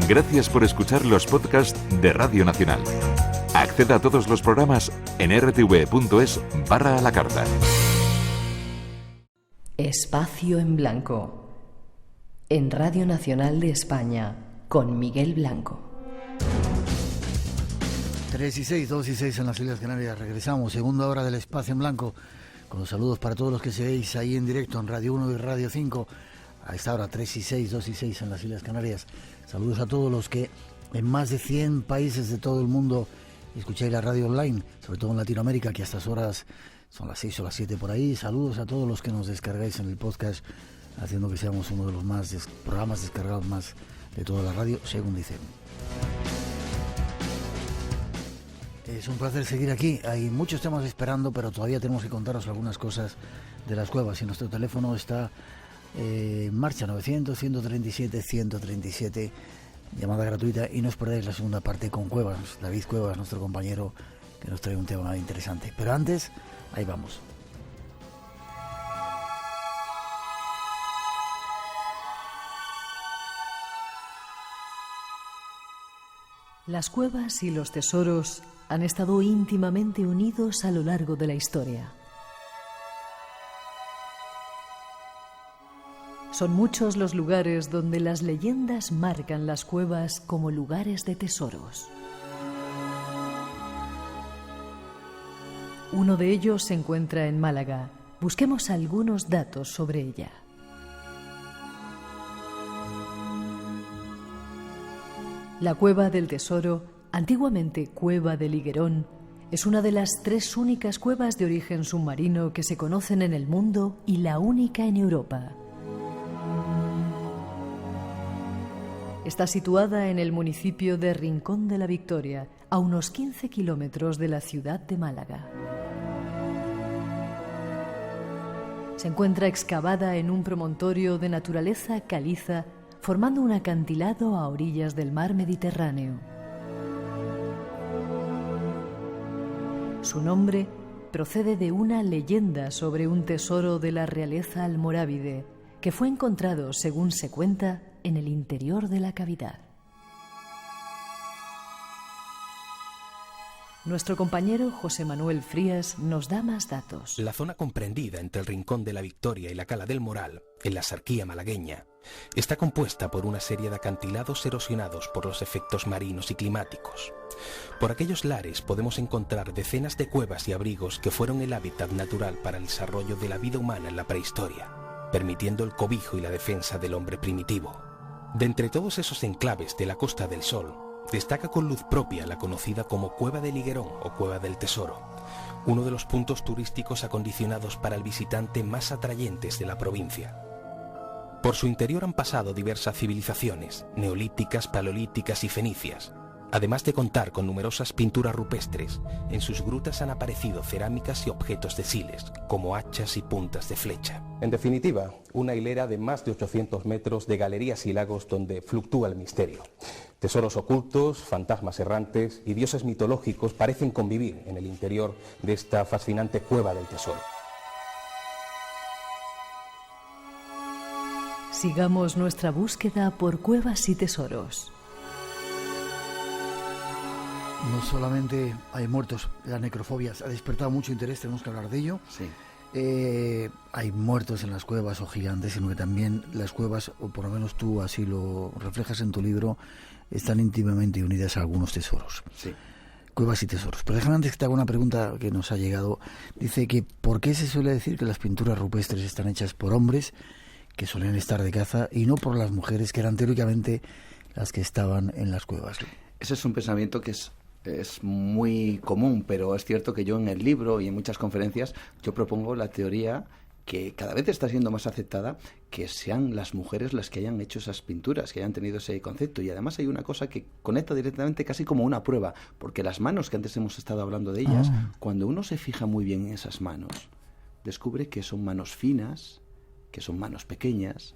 Gracias por escuchar los podcasts de Radio Nacional. Acceda a todos los programas en rtv.es/a la carta. Espacio en Blanco. En Radio Nacional de España, con Miguel Blanco. 3 y 6, 2 y 6 en las Islas Canarias. Regresamos, segunda hora del Espacio en Blanco, con los saludos para todos los que seguís ahí en directo en Radio 1 y Radio 5. A esta hora, 3 y 6, 2 y 6 en las Islas Canarias. Saludos a todos los que en más de 100 países de todo el mundo escucháis la radio online, sobre todo en Latinoamérica, que a estas horas son las 6 o las 7 por ahí. Saludos a todos los que nos descargáis en el podcast, haciendo que seamos uno de los programas descargados más de toda la radio, según dicen. Es un placer seguir aquí. Hay muchos temas esperando, pero todavía tenemos que contaros algunas cosas de las cuevas. Y nuestro teléfono está en marcha, 900-137-137, llamada gratuita, y no os perdáis la segunda parte con Cuevas, David Cuevas, nuestro compañero, que nos trae un tema interesante. Pero antes, ahí vamos. Las cuevas y los tesoros han estado íntimamente unidos a lo largo de la historia. Son muchos los lugares donde las leyendas marcan las cuevas como lugares de tesoros. Uno de ellos se encuentra en Málaga. Busquemos algunos datos sobre ella. La Cueva del Tesoro, antiguamente Cueva del Higuerón, es una de las 3 únicas cuevas de origen submarino que se conocen en el mundo y la única en Europa. Está situada en el municipio de Rincón de la Victoria, a unos 15 kilómetros de la ciudad de Málaga. Se encuentra excavada en un promontorio de naturaleza caliza, formando un acantilado a orillas del mar Mediterráneo. Su nombre procede de una leyenda sobre un tesoro de la realeza almorávide que fue encontrado, según se cuenta, en el interior de la cavidad. Nuestro compañero José Manuel Frías nos da más datos. La zona comprendida entre el Rincón de la Victoria y la Cala del Moral, en la Sarquía malagueña, está compuesta por una serie de acantilados erosionados por los efectos marinos y climáticos. Por aquellos lares podemos encontrar decenas de cuevas y abrigos que fueron el hábitat natural para el desarrollo de la vida humana en la prehistoria, permitiendo el cobijo y la defensa del hombre primitivo. De entre todos esos enclaves de la Costa del Sol, destaca con luz propia la conocida como Cueva del Higuerón o Cueva del Tesoro, uno de los puntos turísticos acondicionados para el visitante más atrayentes de la provincia. Por su interior han pasado diversas civilizaciones, neolíticas, paleolíticas y fenicias. Además de contar con numerosas pinturas rupestres, en sus grutas han aparecido cerámicas y objetos de siles, como hachas y puntas de flecha. En definitiva, una hilera de más de 800 metros de galerías y lagos donde fluctúa el misterio. Tesoros ocultos, fantasmas errantes y dioses mitológicos parecen convivir en el interior de esta fascinante Cueva del Tesoro. Sigamos nuestra búsqueda por cuevas y tesoros. No solamente hay muertos, la necrofobia ha despertado mucho interés, tenemos que hablar de ello. Sí. Hay muertos en las cuevas o gigantes, sino que también las cuevas, o por lo menos tú así lo reflejas en tu libro, están íntimamente unidas a algunos tesoros. Sí. Cuevas y tesoros. Pero déjame antes que te haga una pregunta que nos ha llegado. Dice que ¿por qué se suele decir que las pinturas rupestres están hechas por hombres que solían estar de caza y no por las mujeres que eran teóricamente las que estaban en las cuevas? Ese es un pensamiento que es muy común, pero es cierto que yo en el libro y en muchas conferencias yo propongo la teoría que cada vez está siendo más aceptada, que sean las mujeres las que hayan hecho esas pinturas, que hayan tenido ese concepto. Y además hay una cosa que conecta directamente casi como una prueba, porque las manos que antes hemos estado hablando de ellas, cuando uno se fija muy bien en esas manos, descubre que son manos finas, que son manos pequeñas,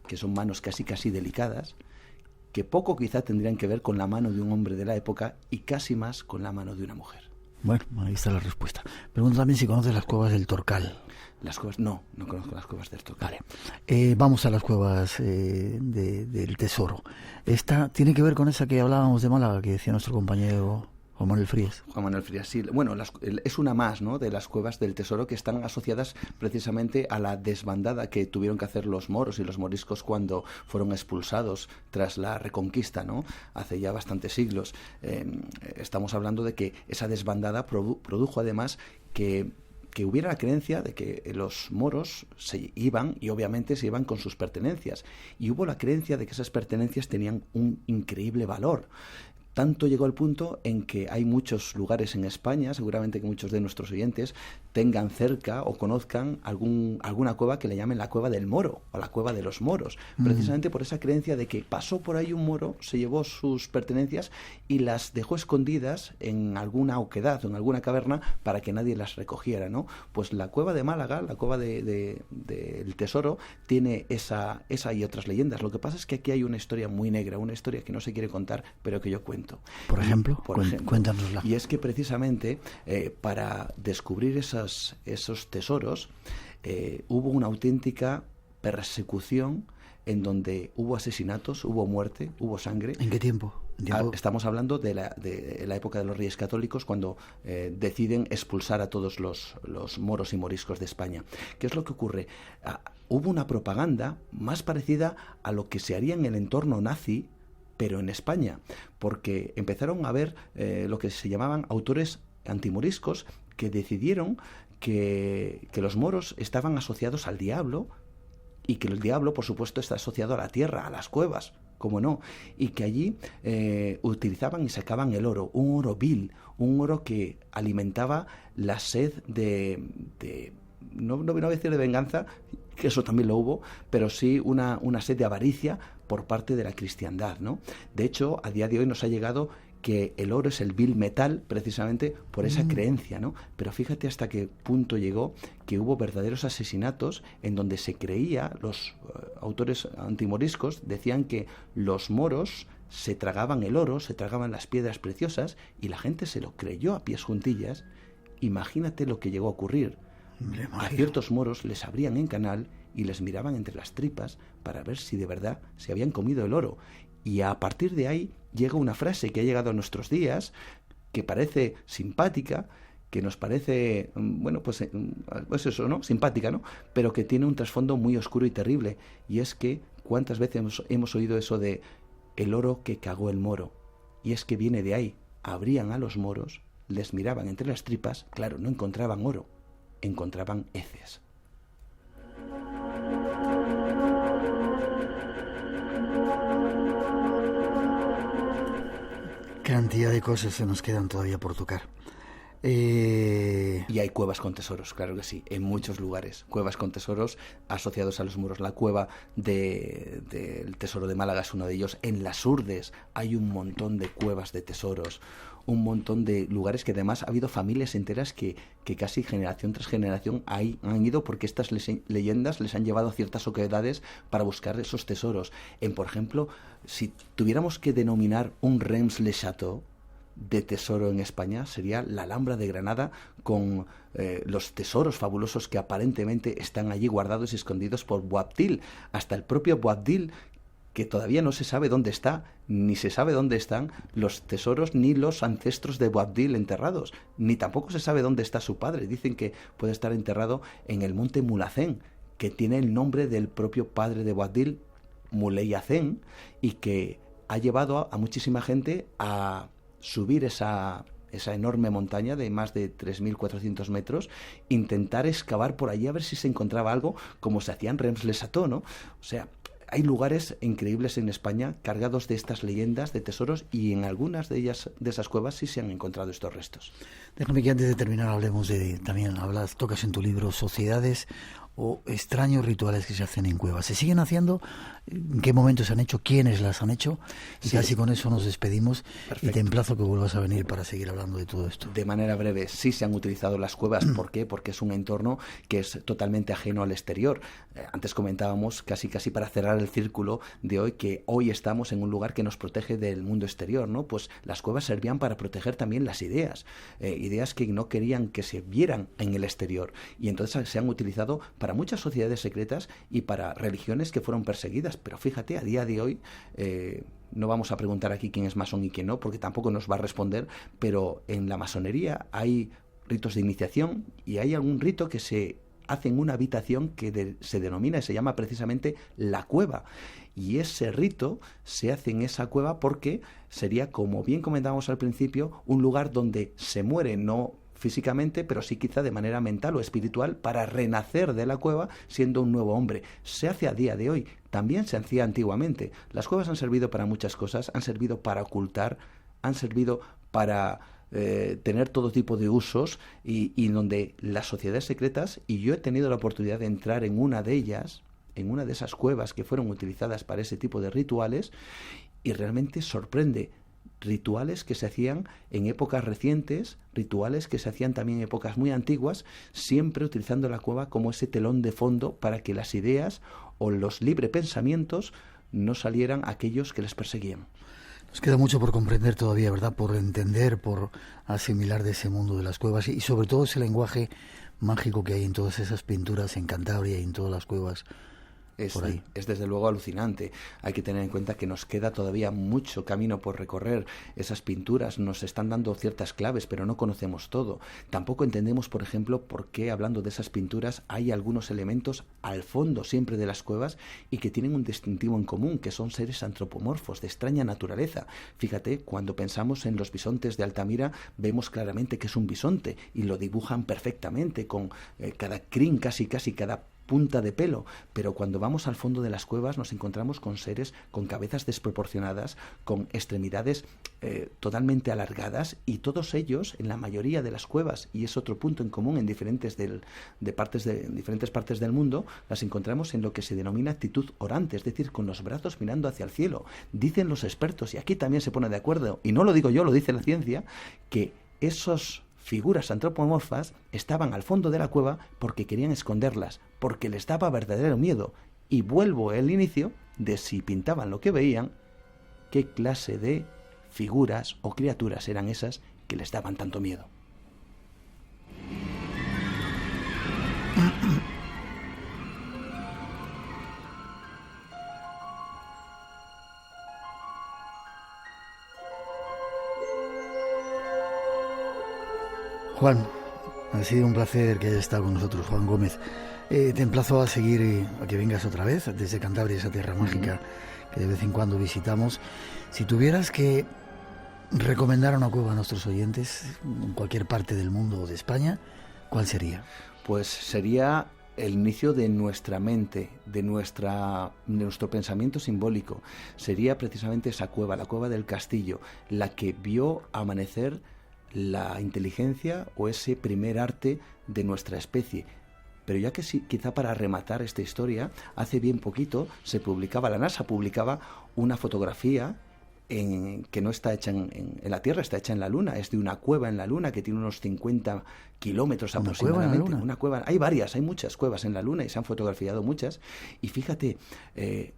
que son manos casi delicadas, que poco quizá tendrían que ver con la mano de un hombre de la época y casi más con la mano de una mujer. Bueno, ahí está la respuesta. Pregunto también si conoces las cuevas del Torcal. Las cuevas, no conozco las cuevas del Torcal. Vale. Vamos a las cuevas del Tesoro. Esta tiene que ver con esa que hablábamos de Málaga, que decía nuestro compañero Juan Manuel Frías. Juan Manuel Frías, sí. Bueno, es una más, ¿no?, de las cuevas del Tesoro, que están asociadas precisamente a la desbandada que tuvieron que hacer los moros y los moriscos cuando fueron expulsados tras la Reconquista, ¿no?, hace ya bastantes siglos. Estamos hablando de que esa desbandada produjo además que hubiera la creencia de que los moros se iban, y obviamente se iban con sus pertenencias, y hubo la creencia de que esas pertenencias tenían un increíble valor. Tanto llegó el punto en que hay muchos lugares en España, seguramente que muchos de nuestros oyentes tengan cerca o conozcan alguna cueva que le llamen la cueva del moro o la cueva de los moros, precisamente por esa creencia de que pasó por ahí un moro, se llevó sus pertenencias y las dejó escondidas en alguna oquedad o en alguna caverna para que nadie las recogiera, ¿no? Pues la cueva de Málaga, la cueva del Tesoro, tiene esa y otras leyendas. Lo que pasa es que aquí hay una historia muy negra, una historia que no se quiere contar, pero que yo cuento. Por ejemplo, cuéntanosla. Y es que precisamente para descubrir esos tesoros hubo una auténtica persecución en donde hubo asesinatos, hubo muerte, hubo sangre. ¿En qué tiempo? Estamos hablando de la época de los Reyes Católicos, cuando deciden expulsar a todos los moros y moriscos de España. ¿Qué es lo que ocurre? Hubo una propaganda más parecida a lo que se haría en el entorno nazi, pero en España, porque empezaron a ver lo que se llamaban autores antimoriscos que decidieron que los moros estaban asociados al diablo, y que el diablo, por supuesto, está asociado a la tierra, a las cuevas, cómo no, y que allí utilizaban y sacaban el oro, un oro vil, un oro que alimentaba la sed no voy a decir de venganza, que eso también lo hubo, pero sí una sed de avaricia por parte de la cristiandad, ¿no? De hecho, a día de hoy nos ha llegado que el oro es el vil metal precisamente por esa creencia, ¿no? Pero fíjate hasta qué punto llegó, que hubo verdaderos asesinatos en donde se creía, los autores antimoriscos decían que los moros se tragaban el oro, se tragaban las piedras preciosas, y la gente se lo creyó a pies juntillas. Imagínate lo que llegó a ocurrir. A ciertos moros les abrían en canal y les miraban entre las tripas para ver si de verdad se habían comido el oro. Y a partir de ahí llega una frase que ha llegado a nuestros días, que parece simpática, que nos parece, bueno, pues eso, ¿no? Simpática, ¿no? Pero que tiene un trasfondo muy oscuro y terrible. Y es que, ¿cuántas veces hemos oído eso de el oro que cagó el moro? Y es que viene de ahí. Abrían a los moros, les miraban entre las tripas, claro, no encontraban oro, encontraban heces. Cantidad de cosas se nos quedan todavía por tocar. Y hay cuevas con tesoros, claro que sí, en muchos lugares. Cuevas con tesoros asociados a los muros. La cueva del Tesoro de Málaga es uno de ellos. En Las Urdes hay un montón de cuevas de tesoros, un montón de lugares que además ha habido familias enteras que casi generación tras generación han ido, porque estas leyendas les han llevado a ciertas oquedades para buscar esos tesoros. Por ejemplo, si tuviéramos que denominar un Reims-le-Château de tesoro en España, sería la Alhambra de Granada, con los tesoros fabulosos que aparentemente están allí guardados y escondidos por Boabdil. Hasta el propio Boabdil, que todavía no se sabe dónde está, ni se sabe dónde están los tesoros ni los ancestros de Boabdil enterrados, ni tampoco se sabe dónde está su padre. Dicen que puede estar enterrado en el monte Mulhacén, que tiene el nombre del propio padre de Boabdil, Muley Hacén, y que ha llevado a muchísima gente a subir esa enorme montaña de más de 3.400 metros, intentar excavar por allí a ver si se encontraba algo, como se hacía en Reims-le-Château, ¿no? O sea, hay lugares increíbles en España cargados de estas leyendas, de tesoros, y en algunas de esas cuevas sí se han encontrado estos restos. Déjame que antes de terminar hablemos tocas en tu libro sociedades o extraños rituales que se hacen en cuevas. ¿Se siguen haciendo? ¿En qué momento se han hecho? ¿Quiénes las han hecho? Y Sí. casi con eso nos despedimos. Perfecto. Y te emplazo que vuelvas a venir para seguir hablando de todo esto. De manera breve, sí se han utilizado las cuevas. ¿Por qué? Porque es un entorno que es totalmente ajeno al exterior. Antes comentábamos, casi para cerrar el círculo de hoy, que hoy estamos en un lugar que nos protege del mundo exterior, ¿no? Pues las cuevas servían para proteger también las ideas, ideas que no querían que se vieran en el exterior. Y entonces se han utilizado para muchas sociedades secretas y para religiones que fueron perseguidas. Pero fíjate, a día de hoy... no vamos a preguntar aquí quién es masón y quién no, porque tampoco nos va a responder, pero en la masonería hay ritos de iniciación y hay algún rito que se hace en una habitación que se denomina y se llama precisamente la cueva. Y ese rito se hace en esa cueva porque sería, como bien comentábamos al principio, un lugar donde se muere, no físicamente, pero sí quizá de manera mental o espiritual, para renacer de la cueva siendo un nuevo hombre. Se hace a día de hoy, también se hacía antiguamente. Las cuevas han servido para muchas cosas, han servido para ocultar, han servido para tener todo tipo de usos y donde las sociedades secretas, y yo he tenido la oportunidad de entrar en una de ellas, en una de esas cuevas que fueron utilizadas para ese tipo de rituales, y realmente sorprende. Rituales que se hacían en épocas recientes, rituales que se hacían también en épocas muy antiguas, siempre utilizando la cueva como ese telón de fondo para que las ideas o los libre pensamientos no salieran a aquellos que les perseguían. Nos queda mucho por comprender todavía, ¿verdad? Por entender, por asimilar de ese mundo de las cuevas y sobre todo ese lenguaje mágico que hay en todas esas pinturas en Cantabria y en todas las cuevas. Es desde luego alucinante. Hay que tener en cuenta que nos queda todavía mucho camino por recorrer. Esas pinturas nos están dando ciertas claves, pero no conocemos todo. Tampoco entendemos, por ejemplo, por qué, hablando de esas pinturas, hay algunos elementos al fondo siempre de las cuevas y que tienen un distintivo en común, que son seres antropomorfos de extraña naturaleza. Fíjate, cuando pensamos en los bisontes de Altamira, vemos claramente que es un bisonte y lo dibujan perfectamente con cada crin, casi cada punta de pelo, pero cuando vamos al fondo de las cuevas nos encontramos con seres con cabezas desproporcionadas, con extremidades totalmente alargadas, y todos ellos, en la mayoría de las cuevas, y es otro punto en común en diferentes partes del mundo, las encontramos en lo que se denomina actitud orante, es decir, con los brazos mirando hacia el cielo. Dicen los expertos, y aquí también se pone de acuerdo, y no lo digo yo, lo dice la ciencia, que esos figuras antropomorfas estaban al fondo de la cueva porque querían esconderlas, porque les daba verdadero miedo. Y vuelvo al inicio de si pintaban lo que veían, qué clase de figuras o criaturas eran esas que les daban tanto miedo. Juan, ha sido un placer que hayas estado con nosotros, Juan Gómez. Te emplazo a seguir, a que vengas otra vez desde Cantabria, esa tierra mágica que de vez en cuando visitamos. Si tuvieras que recomendar una cueva a nuestros oyentes en cualquier parte del mundo o de España, ¿cuál sería? Pues sería el inicio de nuestra mente, de nuestro pensamiento simbólico. Sería precisamente esa cueva, la cueva del castillo, la que vio amanecer la inteligencia o ese primer arte de nuestra especie. Pero ya que sí, quizá para rematar esta historia, hace bien poquito la NASA publicaba una fotografía que no está hecha en la Tierra, está hecha en la Luna. Es de una cueva en la Luna que tiene unos 50 kilómetros aproximadamente. ¿Cueva en la Luna? Una cueva. Hay muchas cuevas en la Luna y se han fotografiado muchas. Y fíjate,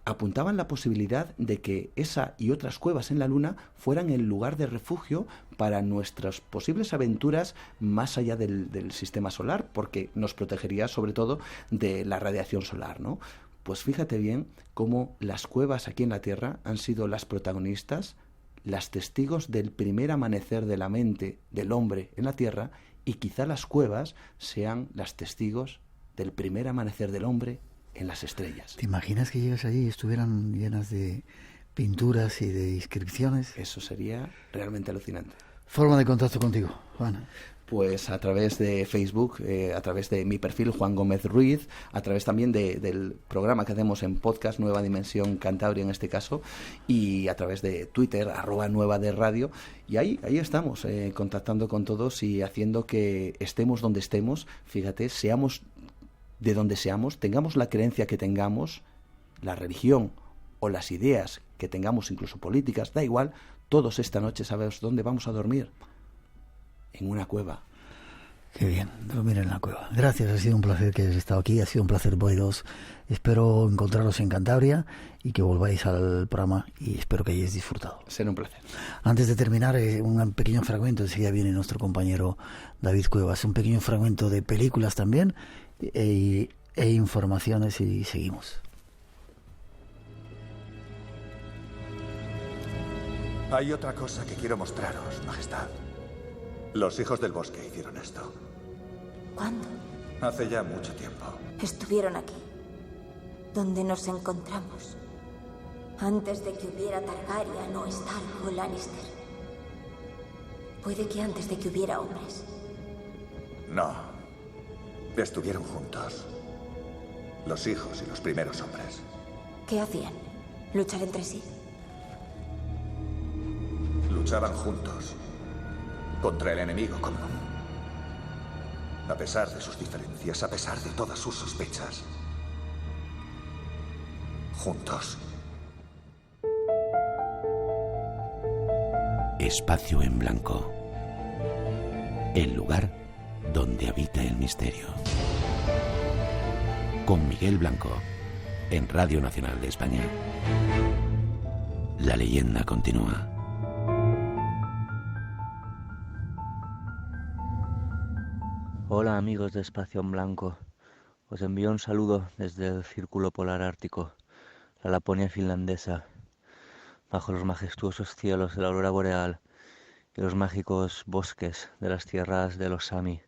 apuntaban la posibilidad de que esa y otras cuevas en la Luna fueran el lugar de refugio para nuestras posibles aventuras más allá del sistema solar, porque nos protegería sobre todo de la radiación solar, ¿no? Pues fíjate bien cómo las cuevas aquí en la Tierra han sido las protagonistas, las testigos del primer amanecer de la mente del hombre en la Tierra, y quizá las cuevas sean las testigos del primer amanecer del hombre en las estrellas. ¿Te imaginas que llegas allí y estuvieran llenas de pinturas y de inscripciones? Eso sería realmente alucinante. Forma de contacto contigo, Juan. Pues a través de Facebook, a través de mi perfil Juan Gómez Ruiz, a través también del programa que hacemos en podcast, Nueva Dimensión Cantabria en este caso, y a través de Twitter, @Nueva de Radio, y ahí estamos, contactando con todos y haciendo que estemos donde estemos, fíjate, seamos de donde seamos, tengamos la creencia que tengamos, la religión o las ideas que tengamos, incluso políticas, da igual, todos esta noche sabemos dónde vamos a dormir. En una cueva. Qué bien, dormir en la cueva. Gracias, ha sido un placer que hayas estado aquí, ha sido un placer, Boy 2. Espero encontraros en Cantabria y que volváis al programa y espero que hayáis disfrutado. Será un placer. Antes de terminar, un pequeño fragmento, enseguida viene nuestro compañero David Cuevas, un pequeño fragmento de películas también e informaciones y seguimos. Hay otra cosa que quiero mostraros, Majestad. Los hijos del bosque hicieron esto. ¿Cuándo? Hace ya mucho tiempo. Estuvieron aquí, donde nos encontramos, antes de que hubiera Targaryen o Stark o Lannister. Puede que antes de que hubiera hombres. No. Estuvieron juntos. Los hijos y los primeros hombres. ¿Qué hacían? ¿Luchar entre sí? Luchaban juntos contra el enemigo común. A pesar de sus diferencias, a pesar de todas sus sospechas. Juntos. Espacio en Blanco. El lugar donde habita el misterio. Con Miguel Blanco, en Radio Nacional de España. La leyenda continúa. Hola amigos de Espacio en Blanco, os envío un saludo desde el Círculo Polar Ártico, la Laponia finlandesa, bajo los majestuosos cielos de la aurora boreal y los mágicos bosques de las tierras de los Sami,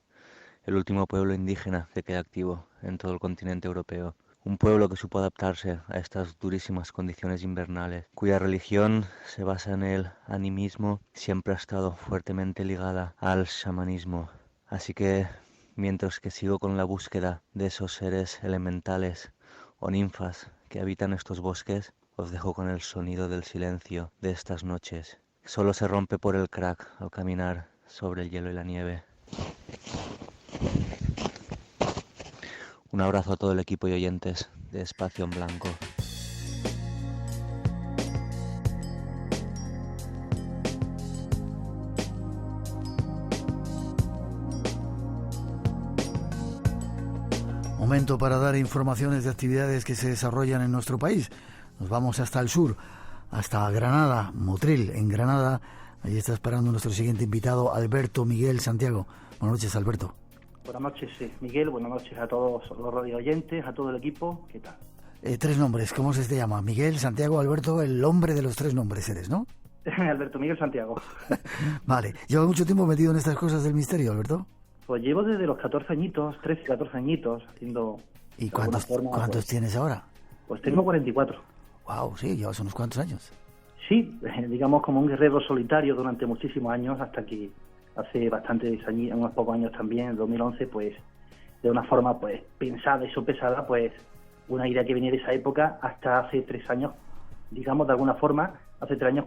el último pueblo indígena que queda activo en todo el continente europeo. Un pueblo que supo adaptarse a estas durísimas condiciones invernales, cuya religión se basa en el animismo, siempre ha estado fuertemente ligada al chamanismo. Así que, mientras que sigo con la búsqueda de esos seres elementales o ninfas que habitan estos bosques, os dejo con el sonido del silencio de estas noches. Solo se rompe por el crack al caminar sobre el hielo y la nieve. Un abrazo a todo el equipo y oyentes de Espacio en Blanco. Momento para dar informaciones de actividades que se desarrollan en nuestro país. Nos vamos hasta el sur, hasta Granada, Motril, en Granada. Allí está esperando nuestro siguiente invitado, Alberto Miguel Santiago. Buenas noches, Alberto. Buenas noches, Miguel. Buenas noches a todos los radio oyentes, a todo el equipo. ¿Qué tal? 3 nombres, ¿cómo se te llama? Miguel, Santiago, Alberto, el hombre de los 3 nombres eres, ¿no? Alberto Miguel Santiago. Vale. ¿Llevas mucho tiempo metido en estas cosas del misterio, Alberto? Pues llevo desde los 14 añitos, 13, 14 añitos, haciendo... ¿Y cuántos tienes ahora? Pues tengo 44. Wow, sí, llevas unos cuantos años. Sí, digamos como un guerrero solitario durante muchísimos años, hasta que hace bastantes años, unos pocos años también, en 2011, pues de una forma pues pensada y sopesada, pues una idea que venía de esa época hasta hace 3 años, digamos de alguna forma, hace 3 años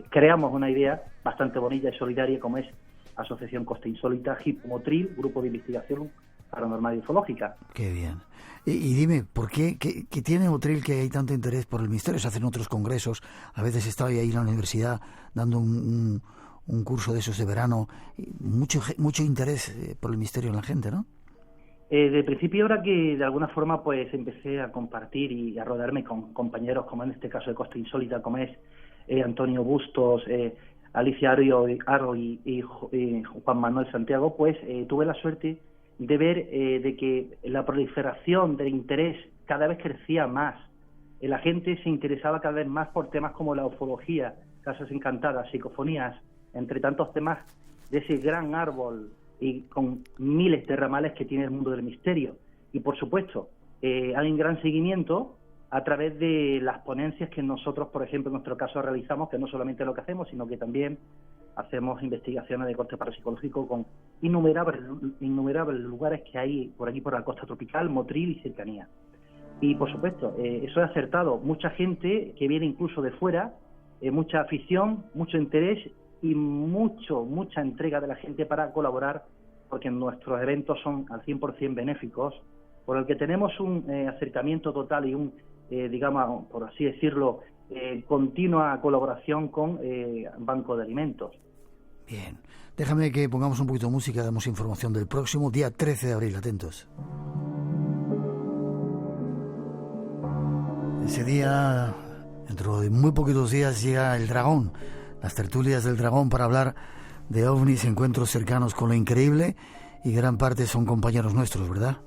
creamos una idea bastante bonita y solidaria como es Asociación Costa Insólita, Motril, Grupo de Investigación Paranormal y Ufológica. Qué bien. Y dime, ¿por qué tiene Motril que hay tanto interés por el misterio? Se hacen otros congresos, a veces estaba ahí en la universidad dando un curso de esos de verano, mucho interés por el misterio en la gente, ¿no? De principio, ahora que de alguna forma pues empecé a compartir y a rodearme con compañeros, como en este caso de Costa Insólita, como es Antonio Bustos, Alicia Aro y Juan Manuel Santiago, pues tuve la suerte de ver de que la proliferación del interés cada vez crecía más. La gente se interesaba cada vez más por temas como la ufología, casas encantadas, psicofonías, entre tantos temas de ese gran árbol y con miles de ramales que tiene el mundo del misterio. Y por supuesto, hay un gran seguimiento a través de las ponencias que nosotros, por ejemplo, en nuestro caso realizamos, que no solamente lo que hacemos, sino que también hacemos investigaciones de corte parapsicológico con innumerables lugares que hay por aquí, por la costa tropical, Motril y cercanía. Y por supuesto, eso es acertado. Mucha gente que viene incluso de fuera, mucha afición, mucho interés y mucha entrega de la gente para colaborar porque nuestros eventos son al 100% benéficos, por el que tenemos un acercamiento total y un, digamos, por así decirlo, continua colaboración con Banco de Alimentos. Bien, déjame que pongamos un poquito de música, damos información del próximo día 13 de abril, atentos. Ese día, dentro de muy poquitos días, llega el Dragón, las tertulias del Dragón para hablar de ovnis, encuentros cercanos con lo increíble, y gran parte son compañeros nuestros, ¿verdad,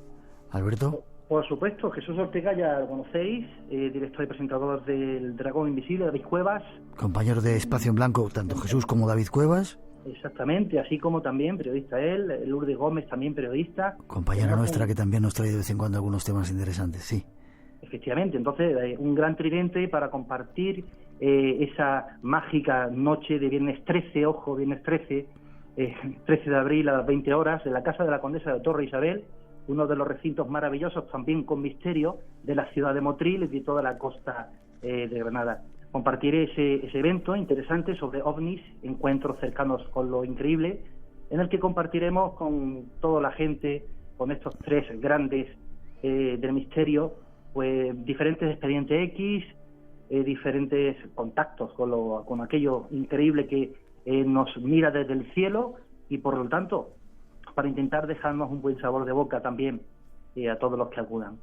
Alberto? Por supuesto, Jesús Ortega ya lo conocéis, director y presentador del Dragón Invisible, David Cuevas. Compañero de Espacio en Blanco, tanto Jesús como David Cuevas. Exactamente, así como también periodista él, Lourdes Gómez también periodista. Compañera nuestra que también nos trae de vez en cuando algunos temas interesantes, sí. Efectivamente, entonces un gran tridente para compartir esa mágica noche de viernes 13, ojo, viernes 13 de abril a las 20 horas, en la Casa de la Condesa de Torre Isabel, uno de los recintos maravillosos, también con misterio, de la ciudad de Motril y de toda la costa de Granada. Compartiré ese evento interesante sobre ovnis, encuentros cercanos con lo increíble, en el que compartiremos con toda la gente, con estos tres grandes del misterio, pues diferentes expedientes X, diferentes contactos con aquello increíble que nos mira desde el cielo, y por lo tanto para intentar dejarnos un buen sabor de boca también a todos los que acudan.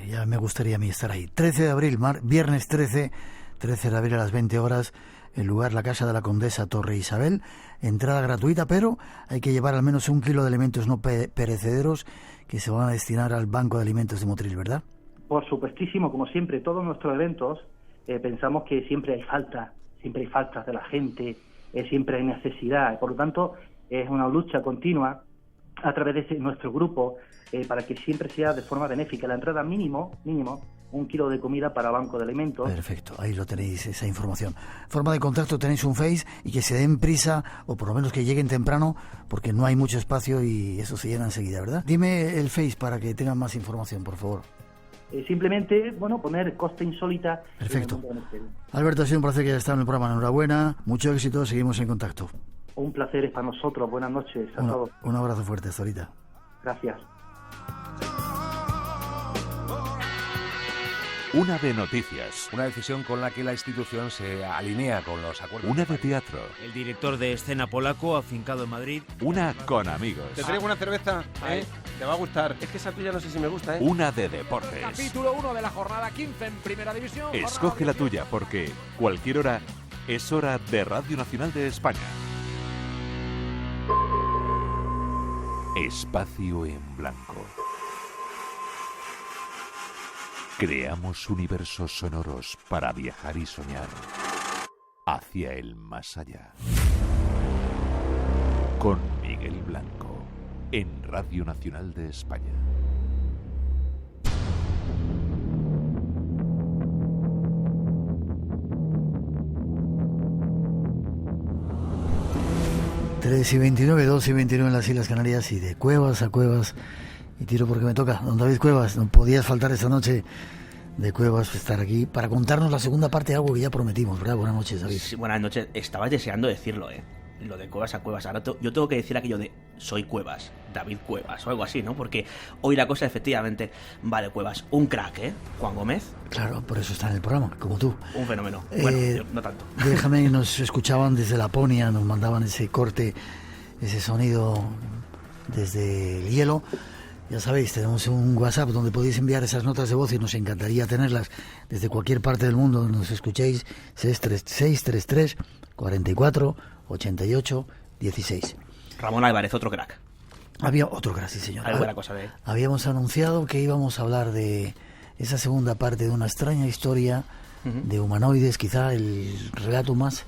Ya me gustaría a mí estar ahí. 13 de abril, viernes 13 de abril a las 20 horas, el lugar la Casa de la Condesa Torre Isabel, entrada gratuita, pero hay que llevar al menos 1 kilo de alimentos no perecederos que se van a destinar al Banco de Alimentos de Motril, ¿verdad? Por supuestísimo, como siempre, todos nuestros eventos pensamos que siempre hay faltas de la gente, siempre hay necesidad, por lo tanto es una lucha continua a través de nuestro grupo para que siempre sea de forma benéfica. La entrada mínimo 1 kilo de comida para Banco de Alimentos. Perfecto, ahí lo tenéis, esa información. Forma de contacto, tenéis un Face, y que se den prisa, o por lo menos que lleguen temprano, porque no hay mucho espacio y eso se llena enseguida, ¿verdad? Dime el Face para que tengan más información, por favor. Simplemente, poner Costa Insólita. Perfecto. Alberto, ha sido un placer que hayas estado en el programa. Enhorabuena, mucho éxito, seguimos en contacto. Un placer es para nosotros. Buenas noches a todos. Un abrazo fuerte, hasta ahorita. Gracias. Una de noticias. Una decisión con la que la institución se alinea con los acuerdos. Una de teatro. El director de escena polaco, afincado en Madrid. Una con amigos. ¿Te traigo una cerveza? Te va a gustar. Es que esa tuya no sé si me gusta, Una de deportes. Capítulo 1 de la jornada 15 en Primera División. Escoge la tuya, porque cualquier hora es hora de Radio Nacional de España. Espacio en Blanco. Creamos universos sonoros para viajar y soñar hacia el más allá. Con Miguel Blanco, en Radio Nacional de España. Tres y 29, 2 y 29 en las Islas Canarias, y de cuevas a cuevas. Y tiro porque me toca. Don David Cuevas, no podías faltar esta noche de Cuevas, estar aquí para contarnos la segunda parte de algo que ya prometimos, ¿verdad? Buenas noches, David. Sí, buenas noches. Estabas deseando decirlo, lo de Cuevas a Cuevas. Ahora yo tengo que decir aquello de soy Cuevas, David Cuevas, o algo así, ¿no? Porque hoy la cosa efectivamente va de Cuevas. Un crack, Juan Gómez. Claro, por eso está en el programa, como tú. Un fenómeno. Bueno, yo no tanto. Déjame, nos escuchaban desde Laponia, nos mandaban ese corte, ese sonido desde el hielo. Ya sabéis, tenemos un WhatsApp donde podéis enviar esas notas de voz y nos encantaría tenerlas desde cualquier parte del mundo donde nos escuchéis. 633 44 88 16. Ramón Álvarez, otro crack. Había otro crack, sí señor. Hay buena cosa de él. Habíamos anunciado que íbamos a hablar de esa segunda parte de una extraña historia de humanoides, quizá el relato más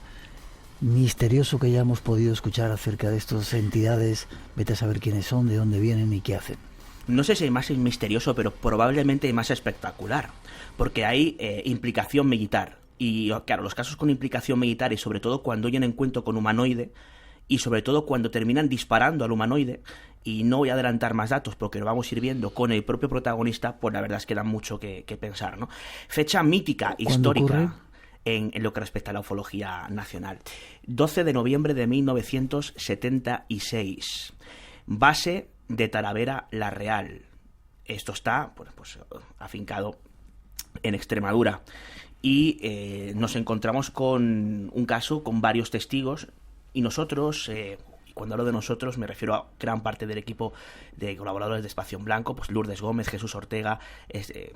misterioso que hayamos podido escuchar acerca de estas entidades. Vete a saber quiénes son, de dónde vienen y qué hacen. No sé si hay más misterioso, pero probablemente hay más espectacular, porque hay implicación militar. Y claro, los casos con implicación militar, y sobre todo cuando hay un encuentro con humanoide, y sobre todo cuando terminan disparando al humanoide, y no voy a adelantar más datos porque lo vamos a ir viendo con el propio protagonista, pues la verdad es que da mucho que pensar, ¿no? Fecha mítica, histórica, en lo que respecta a la ufología nacional. 12 de noviembre de 1976. base de Talavera la Real. Esto está pues afincado en Extremadura. Y nos encontramos con un caso con varios testigos, y nosotros, cuando hablo de nosotros me refiero a gran parte del equipo de colaboradores de Espacio en Blanco, pues Lourdes Gómez, Jesús Ortega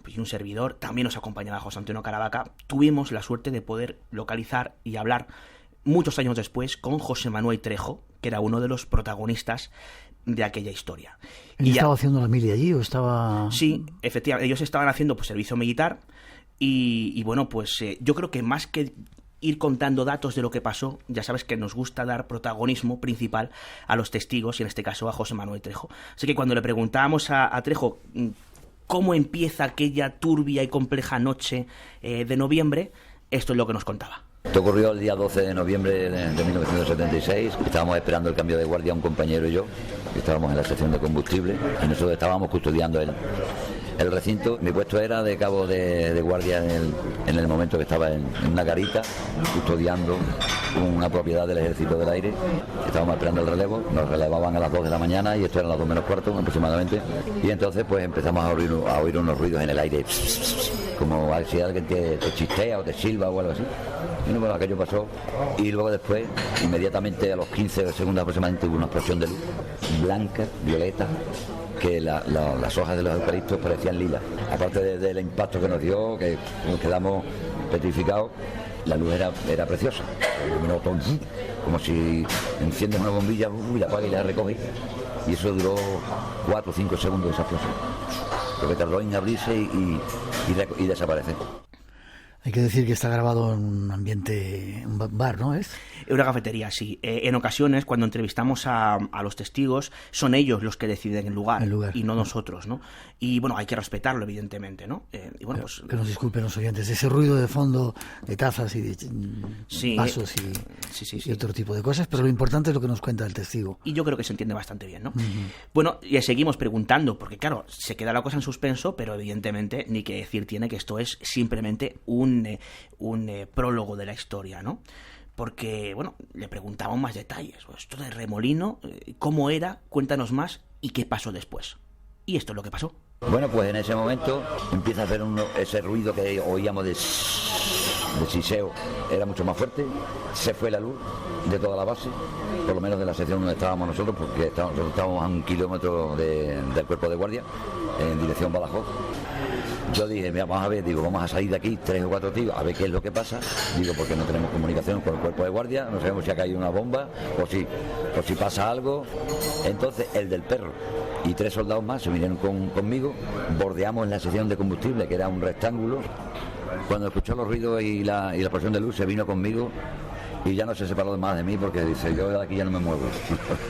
y un servidor, también nos acompañaba José Antonio Caravaca. Tuvimos la suerte de poder localizar y hablar muchos años después con José Manuel Trejo, que era uno de los protagonistas de aquella historia. ¿Y estaba haciendo la mili allí o estaba...? Sí, efectivamente, ellos estaban haciendo pues servicio militar. Y bueno, pues yo creo que más que ir contando datos de lo que pasó, ya sabes que nos gusta dar protagonismo principal a los testigos, y en este caso a José Manuel Trejo. Así que cuando le preguntábamos a Trejo cómo empieza aquella turbia y compleja noche de noviembre, esto es lo que nos contaba. Esto ocurrió el día 12 de noviembre de 1976. Estábamos esperando el cambio de guardia, un compañero y yo, que estábamos en la sección de combustible, y nosotros estábamos custodiando el recinto. Mi puesto era de cabo de guardia en el momento que estaba en una garita custodiando una propiedad del Ejército del Aire. Estábamos esperando el relevo, nos relevaban a las 2 de la mañana y esto eran las 2 menos cuarto aproximadamente, y entonces pues empezamos a oír unos ruidos en el aire, como si alguien te chistea o te silba o algo así. Y bueno, aquello pasó, y luego después, inmediatamente a los 15 segundos aproximadamente, hubo una explosión de luz blanca, violeta, que las hojas de los eucaliptos parecían lilas. Aparte del impacto que nos dio, que nos quedamos petrificados, la luz era preciosa. Iluminó todo, como si enciendes una bombilla y la apagas y la recoges. Y eso duró 4 o 5 segundos esa explosión. Lo que tardó en abrirse y desaparecer. Hay que decir que está grabado en un ambiente, un bar, ¿no es? Una cafetería, sí. En ocasiones, cuando entrevistamos a los testigos, son ellos los que deciden el lugar y no nosotros, ¿no? Y bueno, hay que respetarlo, evidentemente, ¿no? Y bueno, pues, que nos disculpen los oyentes, ese ruido de fondo de tazas y de vasos y otro tipo de cosas, pero lo importante es lo que nos cuenta el testigo. Y yo creo que se entiende bastante bien, ¿no? Bueno, y seguimos preguntando, porque claro, se queda la cosa en suspenso, pero evidentemente ni que decir tiene que esto es simplemente un prólogo de la historia, ¿no? Porque, bueno, le preguntamos más detalles. Esto de Remolino, ¿cómo era? Cuéntanos más y qué pasó después. Y esto es lo que pasó. Bueno, pues en ese momento empieza a hacer ese ruido que oíamos de siseo, era mucho más fuerte. Se fue la luz de toda la base, por lo menos de la sección donde estábamos nosotros, porque nosotros estábamos a 1 kilómetro del cuerpo de guardia, en dirección Badajoz. Yo dije, mira, vamos a ver, vamos a salir de aquí 3 o 4 tíos, a ver qué es lo que pasa. Digo, porque no tenemos comunicación con el cuerpo de guardia, no sabemos si ha caído una bomba o si pasa algo. Entonces, el del perro y 3 soldados más se vinieron conmigo, bordeamos la sección de combustible, que era un rectángulo. Cuando escuchó los ruidos y la explosión de luz, se vino conmigo y ya no se separó más de mí, porque dice, yo de aquí ya no me muevo.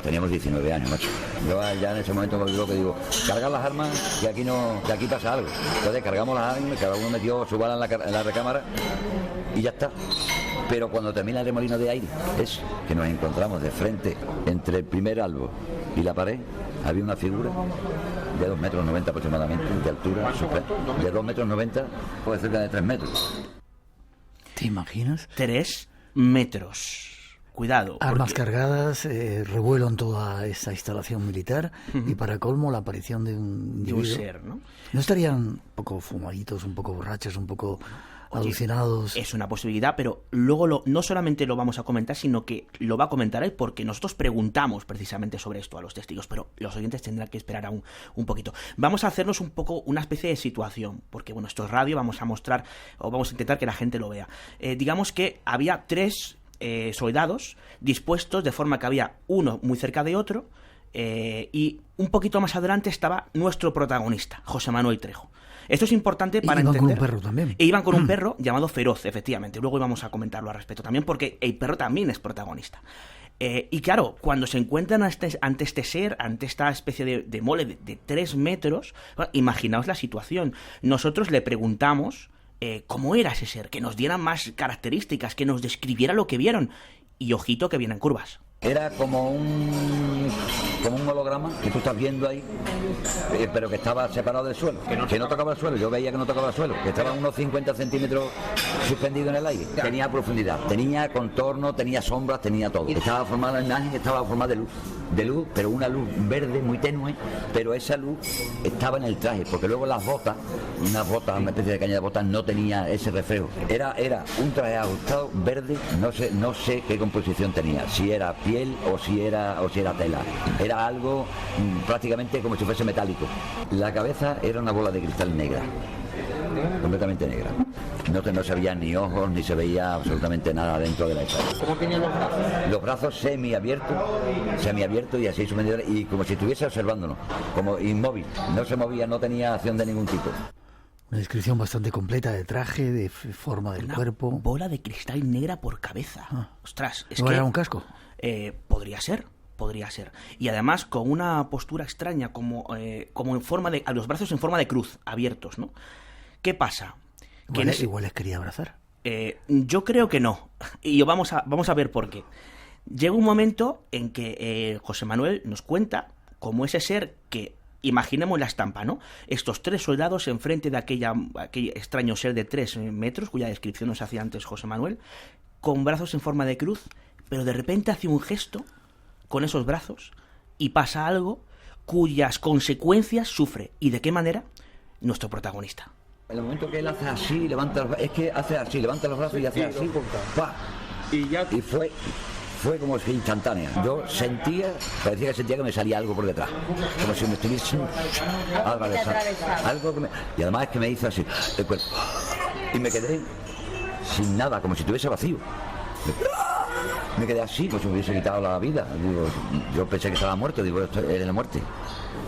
Teníamos 19 años, macho. Yo ya en ese momento me digo que cargar las armas, que aquí pasa algo. Entonces cargamos las armas, cada uno metió su bala en la recámara y ya está. Pero cuando termina el remolino de aire, es que nos encontramos de frente, entre el primer albo y la pared, había una figura de 2,90 metros aproximadamente, de altura, de 2,90 metros, pues cerca de 3 metros. ¿Te imaginas? 3 metros. Cuidado. Armas cargadas, revuelo en toda esa instalación militar y para colmo la aparición de un individuo. De un ser, ¿no? ¿No estarían un poco fumaditos, un poco borrachos, un poco alucinados? Es una posibilidad, pero luego no solamente lo vamos a comentar, sino que lo va a comentar él, porque nosotros preguntamos precisamente sobre esto a los testigos, pero los oyentes tendrán que esperar aún un poquito. Vamos a hacernos un poco una especie de situación, porque bueno, esto es radio, vamos a mostrar o vamos a intentar que la gente lo vea. Digamos que había 3 soldados dispuestos de forma que había uno muy cerca de otro, y un poquito más adelante estaba nuestro protagonista, José Manuel Trejo. Esto es importante para entender. Iban con un perro también. E iban con un perro llamado Feroz, efectivamente. Luego íbamos a comentarlo al respecto también, porque el perro también es protagonista. Y claro, cuando se encuentran ante este ser, ante esta especie de mole de 3 metros, bueno, imaginaos la situación. Nosotros le preguntamos cómo era ese ser, que nos diera más características, que nos describiera lo que vieron. Y ojito que vienen curvas. Era como un holograma que tú estás viendo ahí, pero que estaba separado del suelo, que no tocaba el suelo. Yo veía que no tocaba el suelo, que estaba a unos 50 centímetros suspendido en el aire. Tenía profundidad, tenía contorno, tenía sombras, tenía todo. Estaba formada la imagen, estaba formada de luz. de luz, pero una luz verde muy tenue, pero esa luz estaba en el traje, porque luego las botas, una especie de caña de botas, no tenía ese reflejo. Era un traje ajustado verde, no sé qué composición tenía, si era piel o si era tela. Era algo prácticamente como si fuese metálico. La cabeza era una bola de cristal negra, completamente negra. No se veían ni ojos, ni se veía absolutamente nada dentro de la estatua. ¿Cómo tenía los brazos? Los brazos semiabiertos y así suspendidores, y como si estuviese observándonos, como inmóvil. No se movía, no tenía acción de ningún tipo. Una descripción bastante completa de traje, de forma del cuerpo. Bola de cristal negra por cabeza. Ostras, es ¿No que... era un casco? Podría ser. Y además con una postura extraña, como en forma de... a los brazos en forma de cruz, abiertos, ¿no? ¿Qué pasa? Igual les quería abrazar. Yo creo que no. Y vamos a ver por qué. Llega un momento en que José Manuel nos cuenta cómo ese ser que... Imaginemos la estampa, ¿no? Estos 3 soldados enfrente de aquel extraño ser de 3 metros, cuya descripción nos hacía antes José Manuel, con brazos en forma de cruz, pero de repente hace un gesto con esos brazos y pasa algo cuyas consecuencias sufre. ¿Y de qué manera? Nuestro protagonista. En el momento que él hace así, levanta los brazos y hace así, ¡pah! Y fue como que instantánea. Yo parecía que me salía algo por detrás, como si me estuviesen atravesando. Y además es que me hizo así el cuerpo. Y me quedé sin nada, como si estuviese vacío. Me quedé así, como si me hubiese quitado la vida. Yo pensé que estaba muerto, esto es la muerte.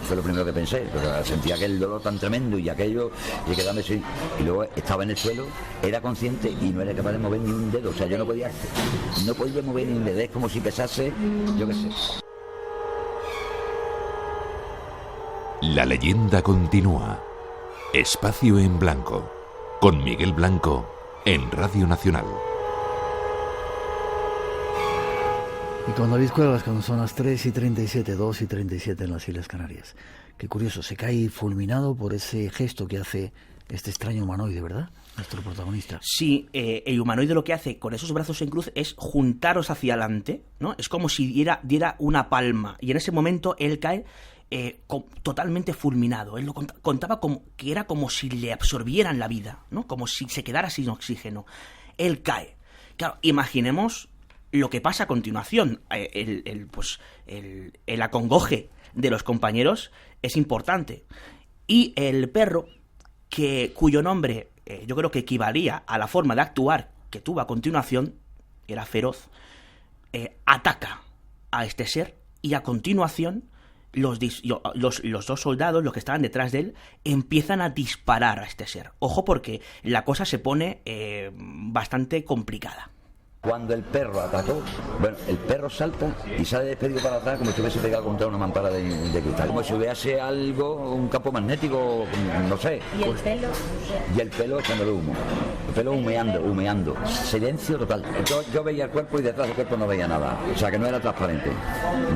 Fue lo primero que pensé, pero sentía aquel dolor tan tremendo y aquello, y quedarme así. Y luego estaba en el suelo, era consciente y no era capaz de mover ni un dedo. O sea, yo no podía mover ni un dedo. Es como si pesase, yo qué sé. La leyenda continúa. Espacio en Blanco, con Miguel Blanco, en Radio Nacional. Y con David Cuevas, cuando son las 3:37, 2:37 en las Islas Canarias. Qué curioso, se cae fulminado por ese gesto que hace este extraño humanoide, ¿verdad? Nuestro protagonista. Sí, el humanoide lo que hace con esos brazos en cruz es juntaros hacia adelante, ¿no? Es como si diera una palma. Y en ese momento él cae totalmente fulminado. Él lo contaba como que era como si le absorbieran la vida, ¿no? Como si se quedara sin oxígeno. Él cae. Claro, imaginemos lo que pasa a continuación. El acongoje de los compañeros es importante. Y el perro, cuyo nombre yo creo que equivalía a la forma de actuar que tuvo a continuación, era feroz, ataca a este ser y a continuación los 2 soldados, los que estaban detrás de él, empiezan a disparar a este ser. Ojo, porque la cosa se pone bastante complicada. Cuando el perro atacó, el perro salta y sale despedido para atrás como si hubiese pegado contra una mampara de cristal, como si hubiese algo, un campo magnético, no sé. ¿Y el pelo? Y el pelo echándole humo, el pelo humeando, silencio total. Yo veía el cuerpo y detrás del cuerpo no veía nada, o sea que no era transparente,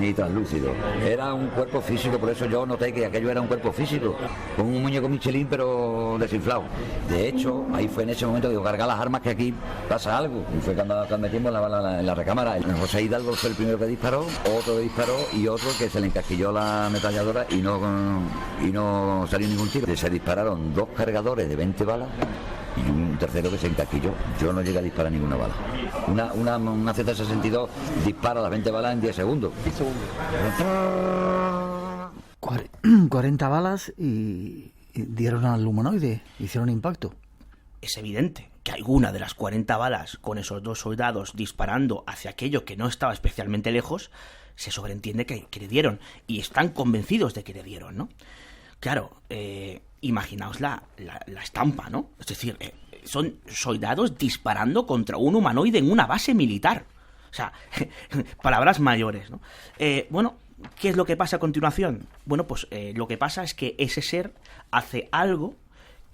ni translúcido, era un cuerpo físico, por eso yo noté que aquello era un cuerpo físico, con un muñeco Michelin pero desinflado. De hecho, ahí fue en ese momento que digo, cargar las armas que aquí pasa algo, y fue cuando metimos la bala en la recámara. José Hidalgo fue el primero que disparó, otro que disparó y otro que se le encasquilló la ametralladora y no salió ningún tiro. Se dispararon 2 cargadores de 20 balas y un tercero que se encasquilló. Yo no llegué a disparar ninguna bala. Una Z62 dispara las 20 balas en 10 segundos. 40 balas y dieron al humanoide, hicieron impacto. Es evidente que alguna de las 40 balas con esos 2 soldados disparando hacia aquello que no estaba especialmente lejos, se sobreentiende que le dieron, y están convencidos de que le dieron, ¿no? Claro, imaginaos la estampa, ¿no? Es decir, son soldados disparando contra un humanoide en una base militar. O sea, palabras mayores, ¿no? Bueno, ¿qué es lo que pasa a continuación? Bueno, pues lo que pasa es que ese ser hace algo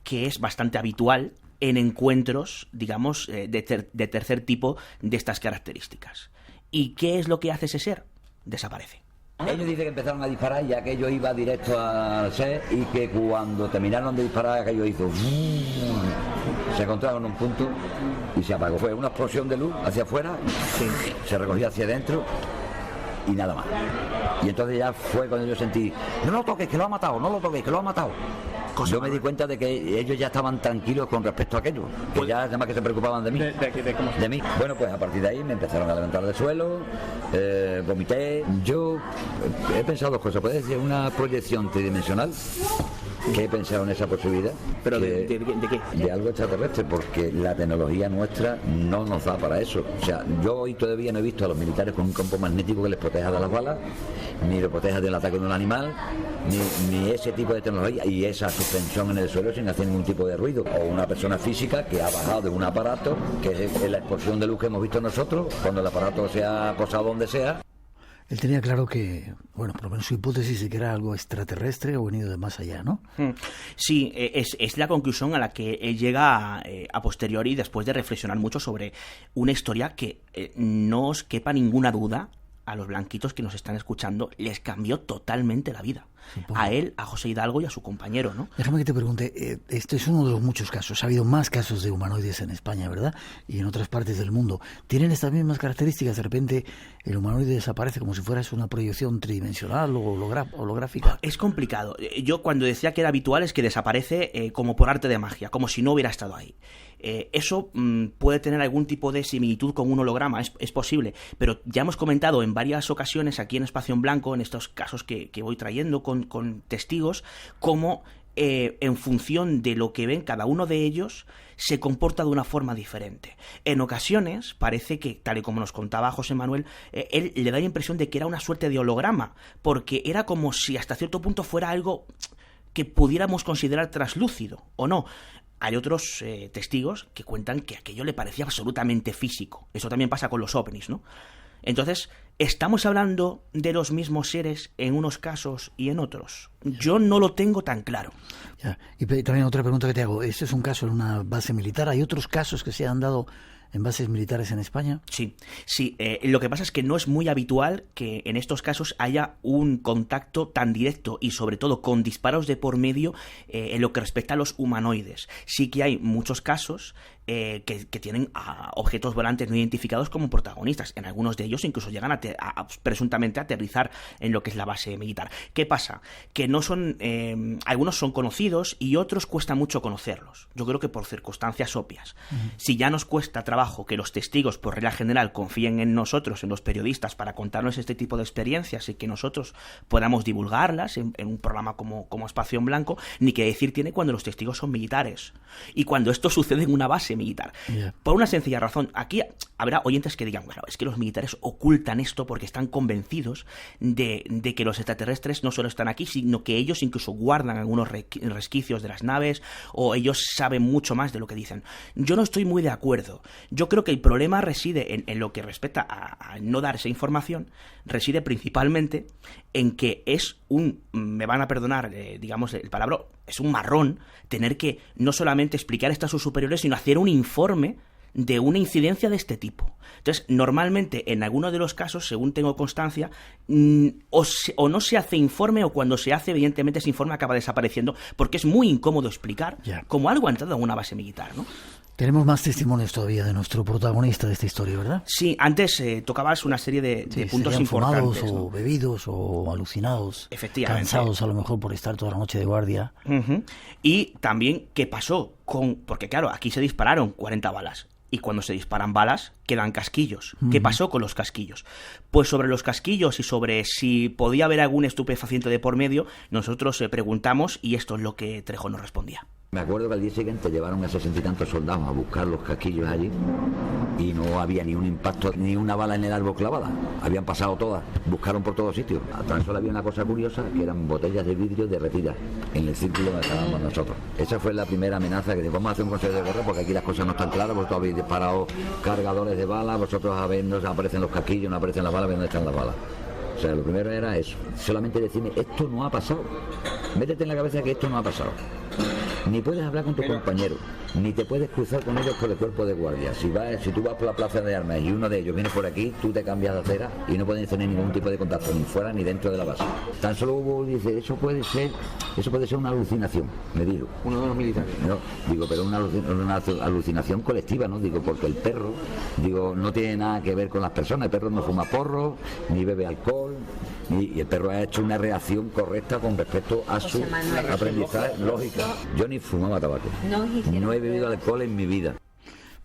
que es bastante habitual en encuentros, digamos, de tercer tipo de estas características. ¿Y qué es lo que hace ese ser? Desaparece. Ellos dicen que empezaron a disparar y aquello iba directo al ser, y que cuando terminaron de disparar aquello hizo... Se encontraron en un punto y se apagó. Fue una explosión de luz hacia afuera, se recogió hacia adentro y nada más. Y entonces ya fue cuando yo sentí, no lo toques, que lo ha matado, no lo toques, que lo ha matado. Yo me di cuenta de que ellos ya estaban tranquilos con respecto a aquello, que ya además que se preocupaban de mí. ¿De mí? Bueno, pues a partir de ahí me empezaron a levantar del suelo, vomité. Yo he pensado dos cosas, puede ser una proyección tridimensional, que he pensado en esa posibilidad. ¿Pero de qué? De algo extraterrestre, porque la tecnología nuestra no nos da para eso. O sea, yo hoy todavía no he visto a los militares con un campo magnético que les proteja de las balas, ni lo proteja del ataque de un animal, ni ese tipo de tecnología y esa suspensión en el suelo sin hacer ningún tipo de ruido. O una persona física que ha bajado de un aparato, que es la explosión de luz que hemos visto nosotros, cuando el aparato se ha posado donde sea. Él tenía claro que, bueno, por lo menos su hipótesis de que era algo extraterrestre o venido de más allá, ¿no? Sí, es la conclusión a la que él llega a posteriori, después de reflexionar mucho sobre una historia que no os quepa ninguna duda, a los blanquitos que nos están escuchando, les cambió totalmente la vida. Supongo. A él, a José Hidalgo y a su compañero, ¿no? Déjame que te pregunte, este es uno de los muchos casos. Ha habido más casos de humanoides en España, ¿verdad? Y en otras partes del mundo. ¿Tienen estas mismas características? De repente el humanoide desaparece como si fuera una proyección tridimensional o holográfica. Es complicado. Yo cuando decía que era habitual es que desaparece como por arte de magia, como si no hubiera estado ahí. Eso puede tener algún tipo de similitud con un holograma, es posible, pero ya hemos comentado en varias ocasiones aquí en Espacio en Blanco, en estos casos que voy trayendo con testigos, cómo en función de lo que ven cada uno de ellos se comporta de una forma diferente. En ocasiones parece que, tal y como nos contaba José Manuel, él le da la impresión de que era una suerte de holograma, porque era como si hasta cierto punto fuera algo que pudiéramos considerar traslúcido, ¿o no? Hay otros testigos que cuentan que aquello le parecía absolutamente físico. Eso también pasa con los ovnis, ¿no? Entonces, ¿estamos hablando de los mismos seres en unos casos y en otros? Yo no lo tengo tan claro. Ya. Y también otra pregunta que te hago. Este es un caso en una base militar. ¿Hay otros casos que se han dado en bases militares en España? Sí. Lo que pasa es que no es muy habitual que en estos casos haya un contacto tan directo y sobre todo con disparos de por medio en lo que respecta a los humanoides. Sí que hay muchos casos que tienen a objetos volantes no identificados como protagonistas. En algunos de ellos incluso llegan a presuntamente a aterrizar en lo que es la base militar. ¿Qué pasa? Que no son algunos son conocidos y otros cuesta mucho conocerlos. Yo creo que por circunstancias obvias. Si ya nos cuesta trabajo que los testigos, por regla general, confíen en nosotros, en los periodistas, para contarnos este tipo de experiencias y que nosotros podamos divulgarlas en un programa como Espacio en Blanco, ni que decir tiene cuando los testigos son militares y cuando esto sucede en una base militar. Yeah. Por una sencilla razón. Aquí habrá oyentes que digan, bueno, es que los militares ocultan esto porque están convencidos de que los extraterrestres no solo están aquí, sino que ellos incluso guardan algunos resquicios de las naves o ellos saben mucho más de lo que dicen. Yo no estoy muy de acuerdo. Yo creo que el problema reside en lo que respecta a no dar esa información, reside principalmente en que es me van a perdonar, digamos, el palabra, es un marrón tener que no solamente explicar esto a sus superiores, sino hacer un informe de una incidencia de este tipo. Entonces, normalmente, en alguno de los casos, según tengo constancia, o no se hace informe, o cuando se hace, evidentemente, ese informe acaba desapareciendo, porque es muy incómodo explicar como algo ha entrado en una base militar, ¿no? Tenemos más testimonios todavía de nuestro protagonista de esta historia, ¿verdad? Sí, antes tocabas una serie de puntos importantes. Fumados, ¿no? O bebidos, o alucinados. Efectivamente. Cansados a lo mejor por estar toda la noche de guardia. Y también, ¿qué pasó? Porque claro, aquí se dispararon 40 balas. Y cuando se disparan balas, quedan casquillos. ¿Qué pasó con los casquillos? Pues sobre los casquillos y sobre si podía haber algún estupefaciente de por medio, nosotros preguntamos y esto es lo que Trejo nos respondía. Me acuerdo que al día siguiente llevaron a 60 y tantos soldados a buscar los casquillos allí y no había ni un impacto, ni una bala en el árbol clavada. Habían pasado todas, buscaron por todos sitios. Tan solo había una cosa curiosa, que eran botellas de vidrio derretidas en el círculo donde estábamos nosotros. Esa fue la primera amenaza, que vamos a hacer un consejo de guerra porque aquí las cosas no están claras, vosotros habéis disparado cargadores de balas, vosotros no aparecen los casquillos, no aparecen las balas, ¿dónde están las balas? O sea, lo primero era eso, solamente decirme, esto no ha pasado. Métete en la cabeza que esto no ha pasado. ni puedes hablar con tu compañero, ni te puedes cruzar con ellos por el cuerpo de guardia. Si tú vas por la plaza de armas y uno de ellos viene por aquí, tú te cambias de acera y no pueden tener ningún tipo de contacto, ni fuera ni dentro de la base. Tan solo hubo, dice, eso puede ser una alucinación, me dijo. Uno de los militares. No, digo, pero una alucinación colectiva, ¿no? Digo, porque el perro, digo, no tiene nada que ver con las personas. El perro no fuma porro, ni bebe alcohol, y el perro ha hecho una reacción correcta con respecto a su aprendizaje lógica. Yo ni fumaba tabaco, no he bebido alcohol en mi vida.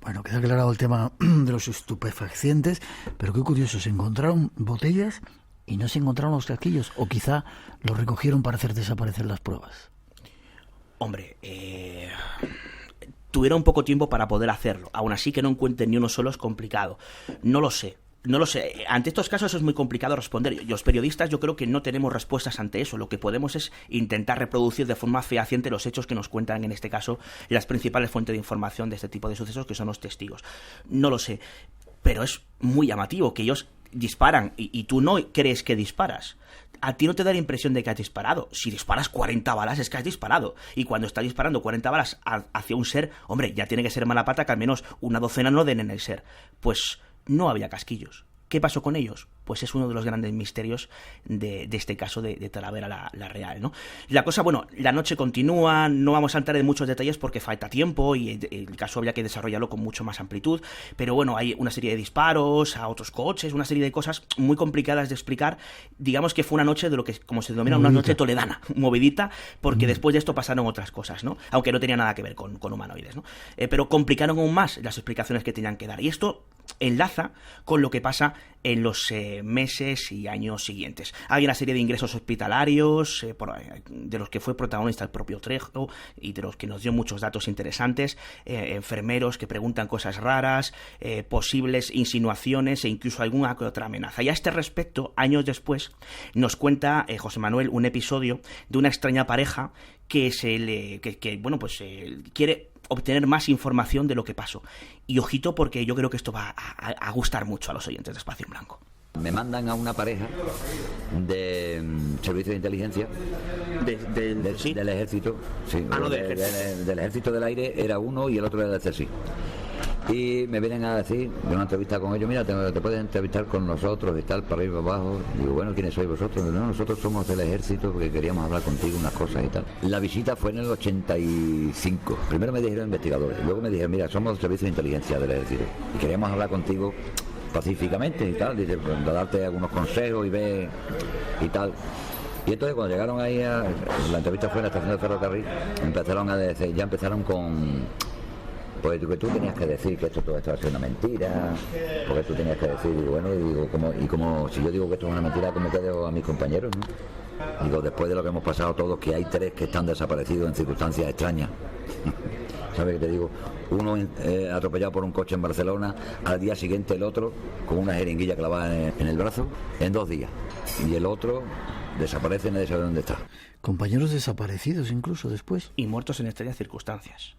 Bueno, queda aclarado el tema de los estupefacientes, pero qué curioso, se encontraron botellas y no se encontraron los casquillos, o quizá los recogieron para hacer desaparecer las pruebas. Hombre, tuvieron poco tiempo para poder hacerlo. Aún así, que no encuentren ni uno solo es complicado. No lo sé. Ante estos casos es muy complicado responder. Y los periodistas, yo creo que no tenemos respuestas ante eso. Lo que podemos es intentar reproducir de forma fehaciente los hechos que nos cuentan, en este caso, las principales fuentes de información de este tipo de sucesos, que son los testigos. No lo sé. Pero es muy llamativo que ellos disparan y tú no crees que disparas. A ti no te da la impresión de que has disparado. Si disparas 40 balas es que has disparado. Y cuando estás disparando 40 balas hacia un ser, hombre, ya tiene que ser mala pata que al menos una docena no den en el ser. Pues no había casquillos. ¿Qué pasó con ellos? Pues es uno de los grandes misterios de este caso de Talavera la Real, ¿no? La cosa, bueno, la noche continúa, no vamos a entrar en muchos detalles porque falta tiempo y el caso habría que desarrollarlo con mucho más amplitud, pero bueno, hay una serie de disparos a otros coches, una serie de cosas muy complicadas de explicar. Digamos que fue una noche de lo que, como se denomina, una noche toledana, movidita, porque después de esto pasaron otras cosas, ¿no? Aunque no tenía nada que ver con humanoides, ¿no? Pero complicaron aún más las explicaciones que tenían que dar, y esto enlaza con lo que pasa en los meses y años siguientes. Hay una serie de ingresos hospitalarios de los que fue protagonista el propio Trejo y de los que nos dio muchos datos interesantes, enfermeros que preguntan cosas raras, posibles insinuaciones e incluso alguna que otra amenaza. Y a este respecto, años después, nos cuenta José Manuel un episodio de una extraña pareja que quiere obtener más información de lo que pasó. Y ojito, porque yo creo que esto va a gustar mucho a los oyentes de Espacio en Blanco. Me mandan a una pareja de servicio de inteligencia del ejército. Sí, del ejército del aire era uno y el otro era del CSI. Y me vienen a decir, de una entrevista con ellos, mira, te puedes entrevistar con nosotros y tal, para arriba y para abajo. Digo, bueno, ¿quiénes sois vosotros? No, nosotros somos del ejército porque queríamos hablar contigo unas cosas y tal. La visita fue en el 85. Primero me dijeron investigadores, luego me dijeron, mira, somos del servicio de inteligencia del ejército y queríamos hablar contigo pacíficamente y tal, dice, pues, darte algunos consejos y ver y tal. Y entonces cuando llegaron ahí, la entrevista fue en la estación de ferrocarril, empezaron con... Pues que tú tenías que decir que todo esto va a ser una mentira, porque tú tenías que decir, digo, bueno, y como si yo digo que esto es una mentira, ¿cómo quedo a mis compañeros? ¿No? Digo, después de lo que hemos pasado todos, que hay 3 que están desaparecidos en circunstancias extrañas. ¿Sabes qué te digo? Uno atropellado por un coche en Barcelona, al día siguiente el otro con una jeringuilla clavada en el brazo, en 2 días. Y el otro desaparece y nadie sabe dónde está. Compañeros desaparecidos incluso después. Y muertos en extrañas circunstancias.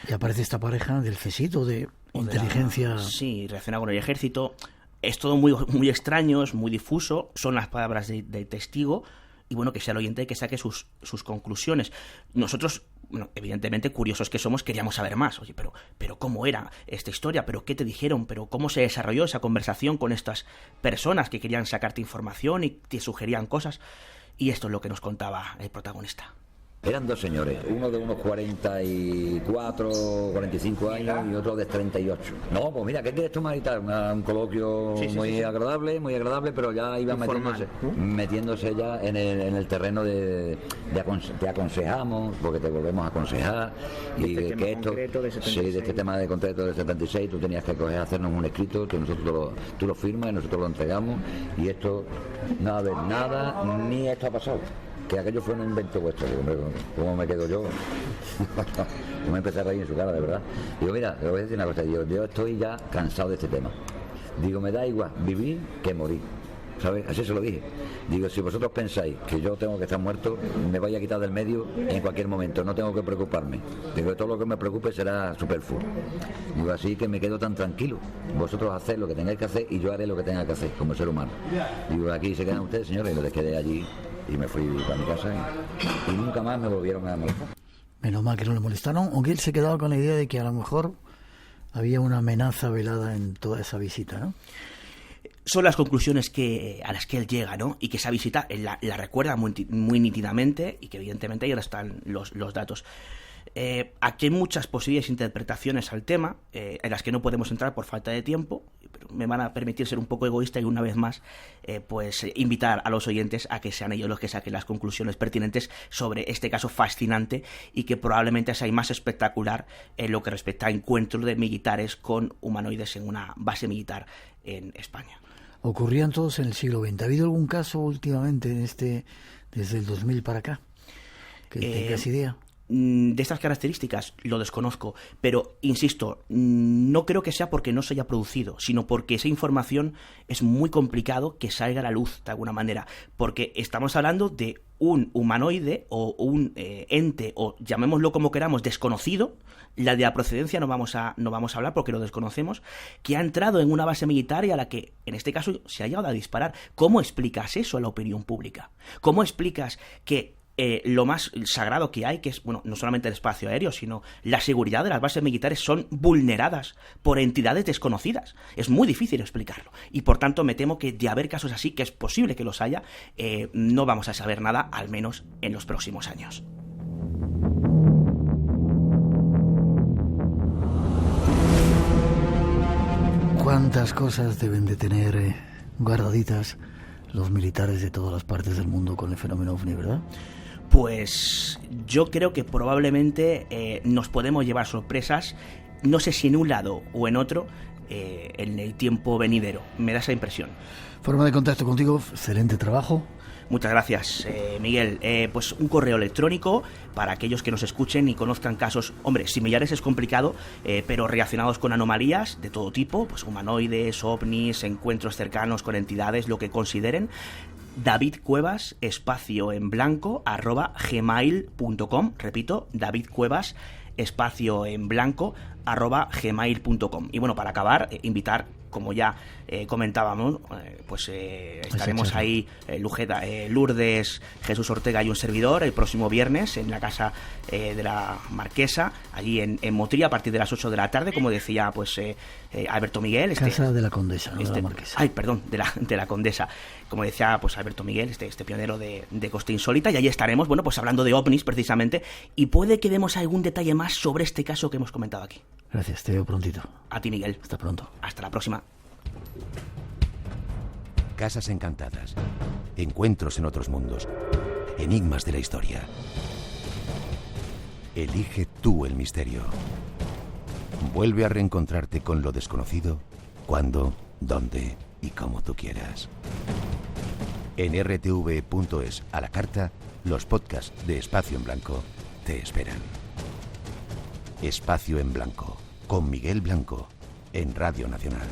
Y aparece esta pareja del CSIT de inteligencia. Sí, relacionada con el ejército. Es todo muy, muy extraño, es muy difuso. Son las palabras de testigo. Y bueno, que sea el oyente que saque sus conclusiones. Nosotros, bueno, evidentemente, curiosos que somos, queríamos saber más. Oye, pero ¿cómo era esta historia? ¿Pero qué te dijeron? ¿Pero cómo se desarrolló esa conversación con estas personas que querían sacarte información y te sugerían cosas? Y esto es lo que nos contaba el protagonista. Eran 2 señores, uno de unos 44, 45 años y otro de 38. No, pues mira, ¿qué quieres tomar y tal? Un coloquio muy agradable, pero ya iban metiéndose ya en el terreno de te aconsejamos, porque te volvemos a aconsejar. Y que esto, de este tema de concreto del 76, tú tenías que hacernos un escrito, que tú lo firmas y nosotros lo entregamos. Y esto, nada, ni esto ha pasado. Que aquello fue un invento vuestro. Digo, hombre, ¿cómo me quedo yo? Yo me empecé a reír en su cara, de verdad. Digo, mira, te voy a decir una cosa. Digo, yo estoy ya cansado de este tema. Digo, me da igual vivir que morir. ¿Sabes? Así se lo dije. Digo, si vosotros pensáis que yo tengo que estar muerto, me vais a quitar del medio en cualquier momento. No tengo que preocuparme. Digo, todo lo que me preocupe será superfluo. Digo, así que me quedo tan tranquilo. Vosotros haced lo que tengáis que hacer y yo haré lo que tenga que hacer como ser humano. Digo, aquí se quedan ustedes, señores, y les quedé allí. Y me fui para mi casa y nunca más me volvieron a molestar. Menos mal que no le molestaron, aunque él se quedaba con la idea de que a lo mejor había una amenaza velada en toda esa visita, ¿no? Son las conclusiones a las que él llega, ¿no? Y que esa visita la recuerda muy nítidamente y que evidentemente ahí están los datos. Aquí hay muchas posibles interpretaciones al tema, en las que no podemos entrar por falta de tiempo, pero me van a permitir ser un poco egoísta y una vez más invitar a los oyentes a que sean ellos los que saquen las conclusiones pertinentes sobre este caso fascinante y que probablemente sea más espectacular en lo que respecta a encuentros de militares con humanoides en una base militar en España. Ocurrían todos en el siglo XX. ¿Ha habido algún caso últimamente desde el 2000 para acá? ¿Que tengas idea? De estas características lo desconozco, pero insisto, no creo que sea porque no se haya producido, sino porque esa información es muy complicado que salga a la luz de alguna manera, porque estamos hablando de un humanoide o un ente, o llamémoslo como queramos, desconocido. La de la procedencia no vamos a hablar porque lo desconocemos, que ha entrado en una base militar y a la que, en este caso, se ha llegado a disparar. ¿Cómo explicas eso a la opinión pública? ¿Cómo explicas que lo más sagrado que hay, que es, bueno, no solamente el espacio aéreo, sino la seguridad de las bases militares, son vulneradas por entidades desconocidas? Es muy difícil explicarlo. Y por tanto me temo que de haber casos así, que es posible que los haya, no vamos a saber nada, al menos en los próximos años. ¿Cuántas cosas deben de tener guardaditas los militares de todas las partes del mundo con el fenómeno OVNI, verdad? Pues yo creo que probablemente nos podemos llevar sorpresas, no sé si en un lado o en otro, en el tiempo venidero. Me da esa impresión. Forma de contacto contigo, excelente trabajo. Muchas gracias, Miguel. Pues un correo electrónico para aquellos que nos escuchen y conozcan casos, hombre, similares es complicado, pero relacionados con anomalías de todo tipo, pues humanoides, ovnis, encuentros cercanos con entidades, lo que consideren. David Cuevas, espacio en blanco, @gmail.com. Repito, David Cuevas, espacio en blanco, @gmail.com. Y bueno, para acabar, invitar, como ya comentábamos, estaremos ahí, Lourdes, Jesús Ortega y un servidor, el próximo viernes en la casa de la Marquesa, allí en Motril, a partir de las 8 de la tarde, como decía Alberto Miguel. Casa de la Condesa, no de la Marquesa. Ay, perdón, de la Condesa. Como decía Alberto Miguel, este pionero de Costa Insólita, y allí estaremos, bueno, pues hablando de ovnis precisamente, y puede que demos algún detalle más sobre este caso que hemos comentado aquí. Gracias, te veo prontito. A ti, Miguel. Hasta pronto. Hasta la próxima. Casas encantadas, encuentros en otros mundos, enigmas de la historia. Elige tú el misterio. Vuelve a reencontrarte con lo desconocido, cuando, dónde y como tú quieras. En rtv.es a la carta, los podcasts de Espacio en Blanco te esperan. Espacio en Blanco, con Miguel Blanco, en Radio Nacional.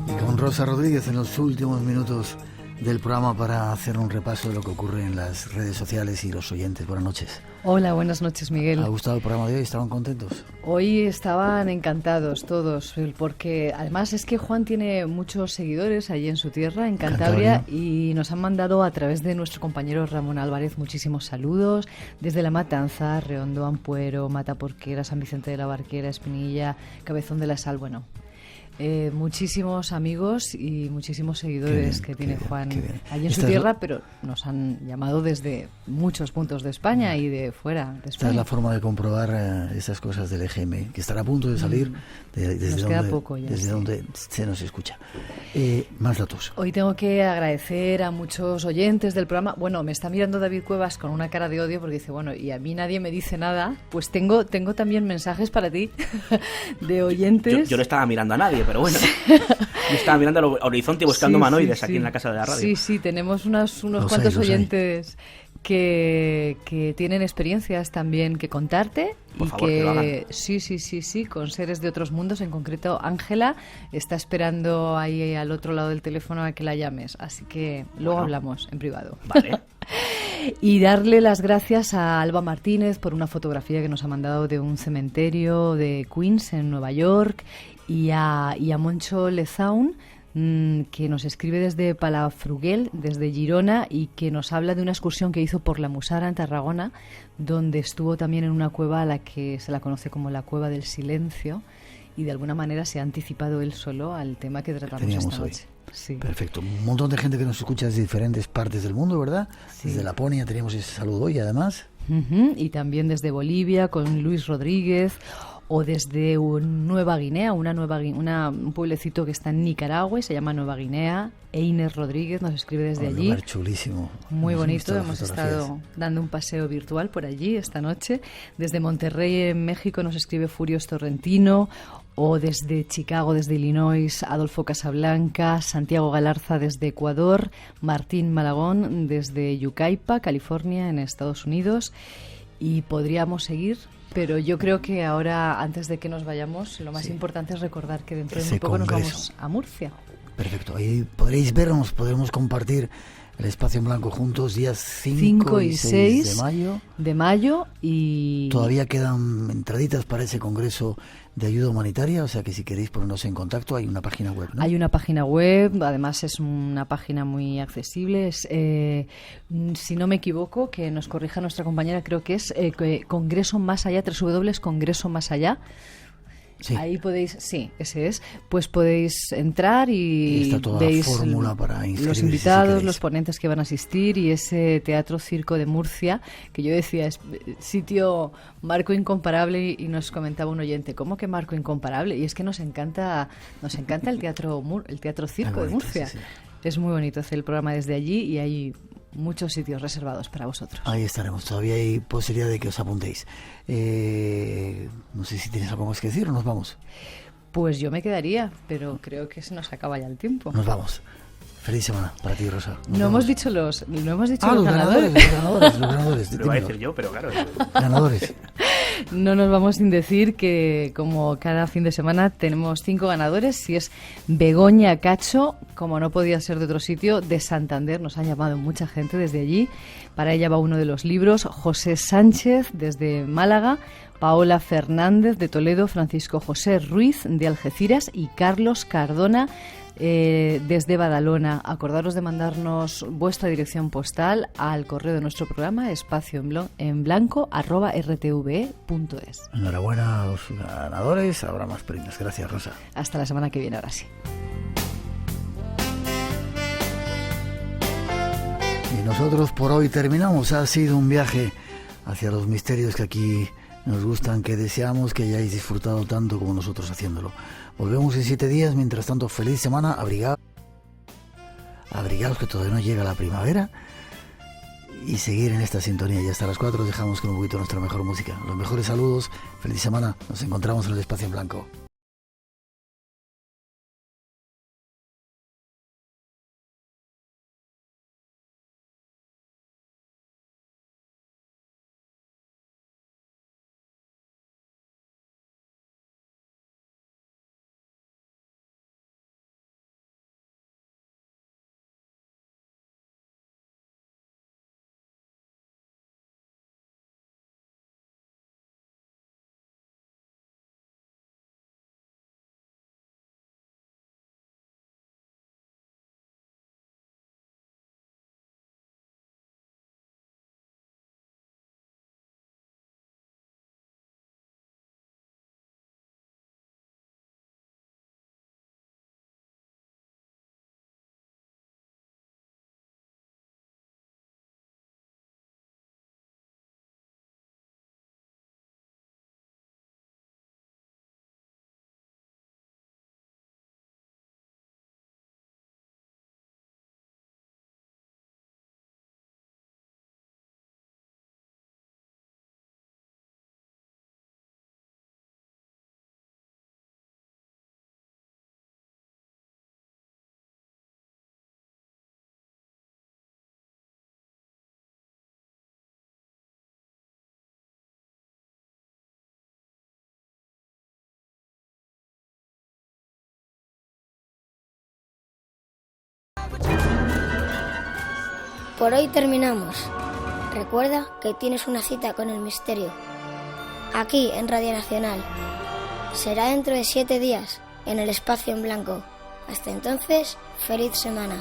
Y con Rosa Rodríguez en los últimos minutos del programa para hacer un repaso de lo que ocurre en las redes sociales y los oyentes. Buenas noches. Hola, buenas noches, Miguel. ¿Ha gustado el programa de hoy? ¿Estaban contentos? Hoy estaban encantados todos, porque además es que Juan tiene muchos seguidores allí en su tierra, en Cantabria, y nos han mandado a través de nuestro compañero Ramón Álvarez muchísimos saludos, desde La Matanza, Reondo, Ampuero, Mataporquera, San Vicente de la Barquera, Espinilla, Cabezón de la Sal, bueno... muchísimos amigos y muchísimos seguidores que tiene Juan allí en su tierra, pero nos han llamado desde muchos puntos de España y de fuera de España. Esta es la forma de comprobar esas cosas del EGM, que estará a punto de salir desde donde se nos escucha. Más datos. Hoy tengo que agradecer a muchos oyentes del programa. Bueno, me está mirando David Cuevas con una cara de odio porque dice, bueno, y a mí nadie me dice nada. Pues tengo también mensajes para ti de oyentes. Yo no estaba mirando a nadie, pero bueno, yo estaba mirando al horizonte y buscando humanoides aquí en la casa de la radio. Sí, tenemos unos cuantos oyentes que tienen experiencias también que contarte. Por y favor, que lo hagan. Sí, con seres de otros mundos. En concreto, Ángela está esperando ahí al otro lado del teléfono a que la llames. Así que luego hablamos en privado. Vale. Y darle las gracias a Alba Martínez por una fotografía que nos ha mandado de un cementerio de Queens en Nueva York, y a Moncho Lezaun, que nos escribe desde Palafrugell, desde Girona, y que nos habla de una excursión que hizo por la Musara en Tarragona, donde estuvo también en una cueva a la que se la conoce como la Cueva del Silencio, y de alguna manera se ha anticipado él solo al tema que tratamos Teníamos esta hoy. noche. Sí. Perfecto. Un montón de gente que nos escucha desde diferentes partes del mundo, ¿verdad? Sí. Desde Laponia teníamos ese saludo hoy, además. Y también desde Bolivia con Luis Rodríguez, o desde Nueva Guinea, un pueblecito que está en Nicaragua y se llama Nueva Guinea. Einer Rodríguez nos escribe desde Un allí. lugar chulísimo. Muy Hemos bonito, visto las hemos fotografías. estado dando un paseo virtual por allí esta noche. Desde Monterrey, en México, nos escribe Furios Torrentino, o desde Chicago, desde Illinois, Adolfo Casablanca, Santiago Galarza desde Ecuador, Martín Malagón desde Yucaipa, California, en Estados Unidos, y podríamos seguir. Pero yo creo que ahora, antes de que nos vayamos, lo más importante es recordar que dentro de Ese muy poco nos congreso. vamos a Murcia. Perfecto. Ahí podréis vernos, podremos compartir el espacio en blanco juntos días 5 y 6 de mayo. Y Todavía quedan entraditas para ese congreso de ayuda humanitaria, o sea que si queréis ponernos en contacto hay una página web, ¿no? Hay una página web, además es una página muy accesible. Es, si no me equivoco, que nos corrija nuestra compañera, creo que es Congreso Más Allá, www.congreso Más Allá. Sí. Ahí podéis, sí, ese es, pues podéis entrar Y y está toda veis la fórmula para inscribirse los si invitados, queréis. los ponentes que van a asistir, y ese Teatro Circo de Murcia, que yo decía es sitio marco incomparable, y nos comentaba un oyente, ¿cómo que marco incomparable? Y es que nos encanta el teatro Circo de Murcia. Sí. Es muy bonito hacer el programa desde allí, y hay muchos sitios reservados para vosotros. Ahí estaremos, todavía hay posibilidad de que os apuntéis. No sé si tienes algo más que decir o nos vamos. Pues yo me quedaría, pero creo que se nos acaba ya el tiempo. Nos vamos. Feliz semana para ti, Rosa. No hemos dicho los ganadores. Los ganadores. Lo iba a decir yo, pero claro. Ganadores. No nos vamos sin decir que, como cada fin de semana, tenemos 5 ganadores. Si es Begoña Cacho, como no podía ser de otro sitio, de Santander. Nos han llamado mucha gente desde allí. Para ella va uno de los libros. José Sánchez, desde Málaga. Paola Fernández, de Toledo. Francisco José Ruiz, de Algeciras. Y Carlos Cardona, desde Badalona. Acordaros de mandarnos vuestra dirección postal al correo de nuestro programa, espacioenblanco@rtve.es. Enhorabuena a los ganadores, habrá más premios. Gracias, Rosa. Hasta la semana que viene, ahora sí. Y nosotros por hoy terminamos. Ha sido un viaje hacia los misterios que aquí nos gustan, que deseamos que hayáis disfrutado tanto como nosotros haciéndolo. Volvemos en 7 días. Mientras tanto, feliz semana. Abrigaos, que todavía no llega la primavera, y seguir en esta sintonía. Y hasta las 4 dejamos con un poquito nuestra mejor música. Los mejores saludos. Feliz semana. Nos encontramos en el Espacio en Blanco. Por hoy terminamos. Recuerda que tienes una cita con el misterio. Aquí en Radio Nacional. Será dentro de 7 días en el Espacio en Blanco. Hasta entonces, feliz semana.